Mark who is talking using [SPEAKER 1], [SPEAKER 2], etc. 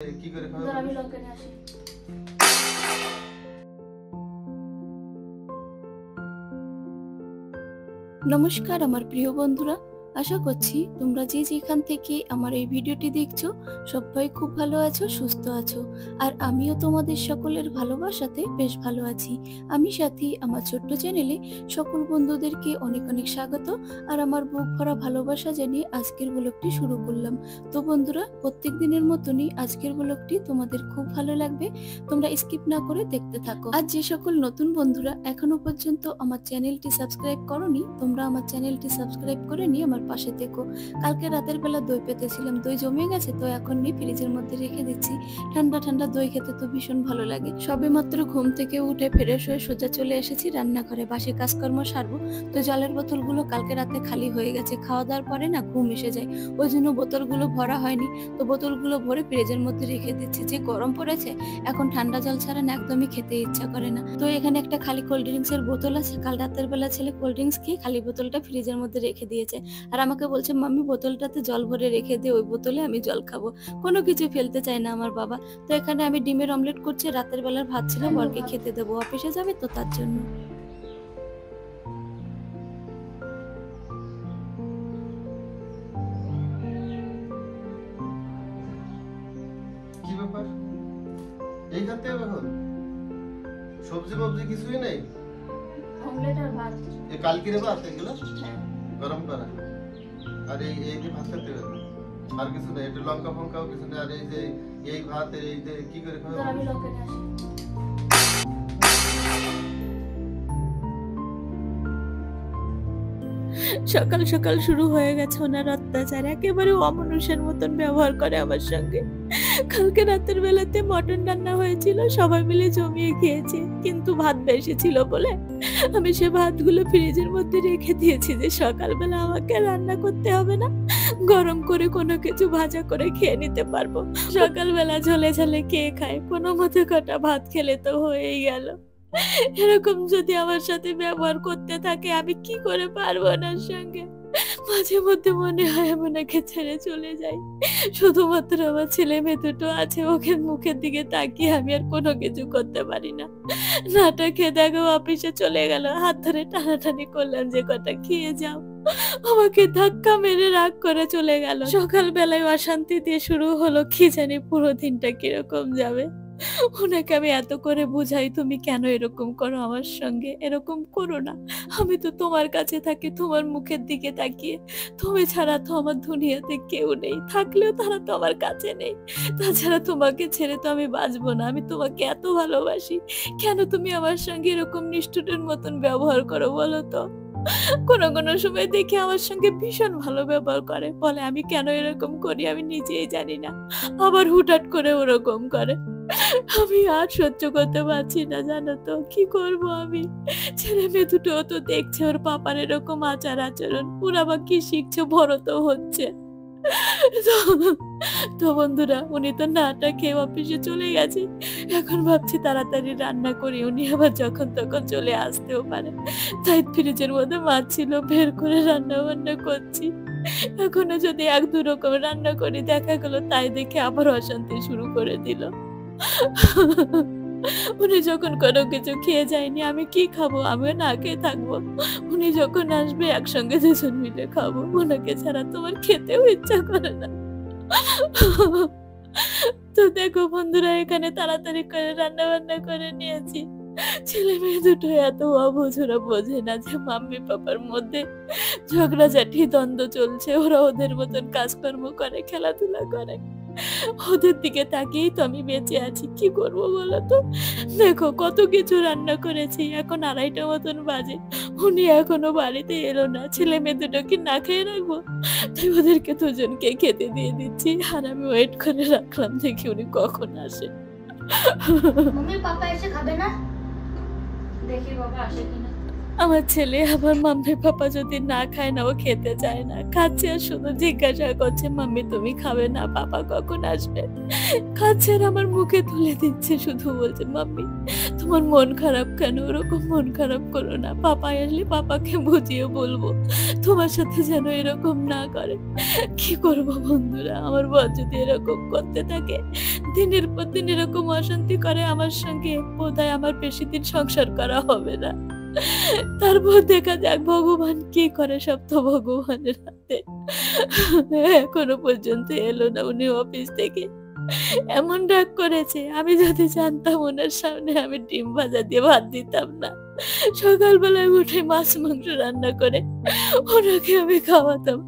[SPEAKER 1] কি করে খাবে?
[SPEAKER 2] আমি লঙ্কা নিয়ে আসি।
[SPEAKER 3] নমস্কার আমার প্রিয় বন্ধুরা, আশা করছি তোমরা যে যেখান থেকে আমার এই ভিডিওটি দেখছো সবাই খুব ভালো আছো, সুস্থ আছো। আর আমিও তোমাদের সকলের ভালোবাসাতে বেশ ভালো আছি। আমি সাথী আমার ছোট্ট চ্যানেলে সকল বন্ধুদেরকে অনেক অনেক স্বাগত আর আমার বুক ভরা ভালোবাসা জানিয়ে আজকের ব্লগটি শুরু করলাম। তো বন্ধুরা, প্রত্যেক দিনের মতনই আজকের ব্লগটি তোমাদের খুব ভালো লাগবে, তোমরা স্কিপ না করে দেখতে থাকো। আর যে সকল নতুন বন্ধুরা এখনো পর্যন্ত আমার চ্যানেলটি সাবস্ক্রাইব করোনি, তোমরা আমার চ্যানেলটি সাবস্ক্রাইব করে নিয়ে আমার পাশে থেকো। কালকে রাতের বেলা দই পেতেছিলাম, দই জমে গেছে, তো এখন নিয়ে ফ্রিজের মধ্যে রেখে দিচ্ছি। ঠান্ডা ঠান্ডা দই খেতে তো ভীষণ ভালো লাগে। সবে মাত্র ঘুম থেকে উঠে ফ্রেশ হয়ে সোজা চলে এসেছি রান্নাঘরে, বাসি কাজকর্ম সারবো। তো জলের বোতলগুলো কালকে রাতে খালি হয়ে গেছে, খাওয়া দাওয়ার পরে না ঘুম এসে যায়, ওই জন্য বোতলগুলো ভরা হয়নি। তো বোতলগুলো ভরে ফ্রিজের মধ্যে রেখে দিচ্ছি। যে গরম পড়েছে, এখন ঠান্ডা জল ছাড়া না একদমই খেতে ইচ্ছা করে না। তো এখানে একটা খালি কোল্ড ড্রিঙ্কস এর বোতল আছে, কাল রাতের বেলা ছেলে কোল্ড ড্রিঙ্কস খেয়ে খালি বোতলটা ফ্রিজের মধ্যে রেখে দিয়েছে আর আমাকে বলছে, মাম্মি বোতলটাতে জল ভরে রেখে দিয়ে ওই বোতলে আমি জল খাবো। কোনো কিছু ফেলতে চায় না আমার বাবা। তো এখানে আমি ডিমের অমলেট করছি, রাতের বেলার ভাত ছিল, বরকে খেতে দেবো, অফিসে যাবে তো তার জন্য।
[SPEAKER 1] কি ব্যাপার? এই খাতে হবে এখন? সবজি মবজি কিছুই নেই?
[SPEAKER 2] অমলেট আর ভাত।
[SPEAKER 1] এই কালকের ভাত এগুলো
[SPEAKER 2] হ্যাঁ।
[SPEAKER 1] গরম করা। আর এই এই যে ভাত খেতে হবে, আর কিছু নেই? এটা লঙ্কা ফঙ্কাও কিছু নেই? আর এই যে এই ভাত এই যে কি করে খাবে?
[SPEAKER 2] আমি লঙ্কা নিয়ে আসি।
[SPEAKER 3] সকাল সকাল শুরু হয়ে গেছে ওনার অত্যাচার, একেবারে অমানুষের মতন ব্যবহার করে আমার সঙ্গে। কালকে রাতের বেলাতে মটন রান্না হয়েছিল, সবাই মিলে জমিয়ে খেয়েছে, কিন্তু ভাত বেশি ছিল বলে আমি সে ভাতগুলো ফ্রিজের মধ্যে রেখে দিয়েছি যে সকালবেলা আমাকে রান্না করতে হবে না, গরম করে কোনো কিছু ভাজা করে খেয়ে নিতে পারবো। সকালবেলা ঝোলে ঝালে খেয়ে খায়, কোনো মতে কটা ভাত খেলে তো হয়েই গেল। এরকম যদি আমার সাথে ব্যবহার করতে থাকে আমি কি করে পারবো ওনার সঙ্গে। মাঝে মধ্যে মনে হয় আমি ওনাকে ছেড়ে চলে যাই। শুধুমাত্র আমার ছেলে মেয়ে দুটো আছে, ওকে মুখের দিকে তাকিয়ে আমি আর কোনো কিছু করতে পারি না। নাটা খেয়ে দেখো অফিসে চলে গেল, হাত ধরে টানাটানি করলাম যে কটা খেয়ে যাও, আমাকে ধাক্কা মেরে রাগ করে চলে গেল। সকালবেলায় অশান্তি দিয়ে শুরু হলো, কি জানি পুরো দিনটা কিরকম যাবে। ওনাকে আমি এত করে বুঝাই, তুমি কেন এরকম করো আমার সঙ্গে, এরকম করো না, আমি তো তোমার কাছে থাকি তোমার মুখের দিকে তাকিয়ে, তুমি ছাড়া তো আমার দুনিয়াতে কেউ নেই, থাকলেও তারা তো আমার কাছে নেই, তাছাড়া তোমাকে ছেড়ে তো আমি বাঁচবো না, আমি তোমাকে এত ভালোবাসি, কেন তুমি আমার সঙ্গে এরকম নিষ্ঠুরের মতন ব্যবহার করো বলো তো। কোনো কোনো সময় দেখি আমার সঙ্গে ভীষণ ভালো ব্যবহার করে, বলে আমি কেন এরকম করি আমি নিজেই জানি না, আবার হুটহাট করে ওরকম করে। আমি আর সহ্য করতে পারছি না, জানো তো কি করব আমি। ছেলে মেয়ে দুটো তো দেখছে ওর পাপার এরকম আচার আচরণ, ওরা আবার কি শিখছে, বড় তো হচ্ছে। তো বন্ধুরা, উনি তো নাটা খেয়ে অফিসে চলে গেছে, এখন ভাবছি তাড়াতাড়ি রান্না করি, উনি আবার যখন তখন চলে আসতেও পারে, তাই ফ্রিজের মধ্যে মাছ ছিল বের করে রান্না বান্না করছি। এখনো যদি এক দু রকম রান্না করি, দেখা গেলো তাই দেখে আবার অশান্তি শুরু করে দিল। উনি যখন কোনো কিছু খেয়ে যায়নি, আমি কি খাবো, আমিও না খেয়ে থাকবো। উনি যখন আসবে একসঙ্গে দুজন মিলে খাবো, ওনাকে ছাড়া তোমার খেতেও ইচ্ছা করে না। তো দেখো বন্ধুরা, এখানে তাড়াতাড়ি করে রান্না বান্না করে নিয়েছি। ছেলে মেয়ে দুটো এত অবুঝ, ওরা বোঝে না যে মাম্মি পাপার মধ্যে ঝগড়াঝাটি দ্বন্দ্ব চলছে, ওরা ওদের মতন কাজকর্ম করে, খেলাধুলা করে, ওদের দিকে তাকিয়েই তো আমি বেঁচে আছি। কি করবো বলো তো। দেখো কত কিছু রান্না করেছি, এখন 2:30 মতন বাজে, উনি এখনো বাড়িতে এলো না। ছেলে মেয়ে দুটো কি না খেয়ে রাখবো, তাই ওদেরকে দুজনকে খেতে দিয়ে দিচ্ছি আর আমি ওয়েট করে রাখলাম দেখি উনি কখন আসে।
[SPEAKER 2] মম্মি পাপা এসে খাবে না? দেখি বাবা আসে কিনা।
[SPEAKER 3] আমার ছেলে আবার মাম্মি পাপা যদি না খায় না, ও খেতে চায় না, খাচ্ছে আর শুধু জিজ্ঞাসা করছে, মাম্মি তুমি খাবে না, পাপা কখন আসবে। খাচ্ছে আর আমার মুখে তুলে দিচ্ছে, শুধু বলছে, মাম্মি তোমার মন খারাপ কেন? ওরকম মন খারাপ করো না, পাপা আসলে পাপাকে বুঝিয়ে বলবো তোমার সাথে যেন এরকম না করে। কি করবো বন্ধুরা, আমার বর যদি এরকম করতে থাকে, দিনের পর দিন এরকম অশান্তি করে আমার সঙ্গে, বোধহয় আমার বেশি দিন সংসার করা হবে না। তারপর দেখা যাক ভগবান কি করে, সব তো ভগবানের হাতে। এখনো পর্যন্ত এলো না উনি অফিস থেকে, এমন রাগ করেছে। আমি যদি জানতাম ওনার সামনে আমি ডিম ভাজা দিয়ে ভাত দিতাম না, সকালবেলায় উঠে মাছ মাংস রান্না করে ওনাকে আমি খাওয়াতাম।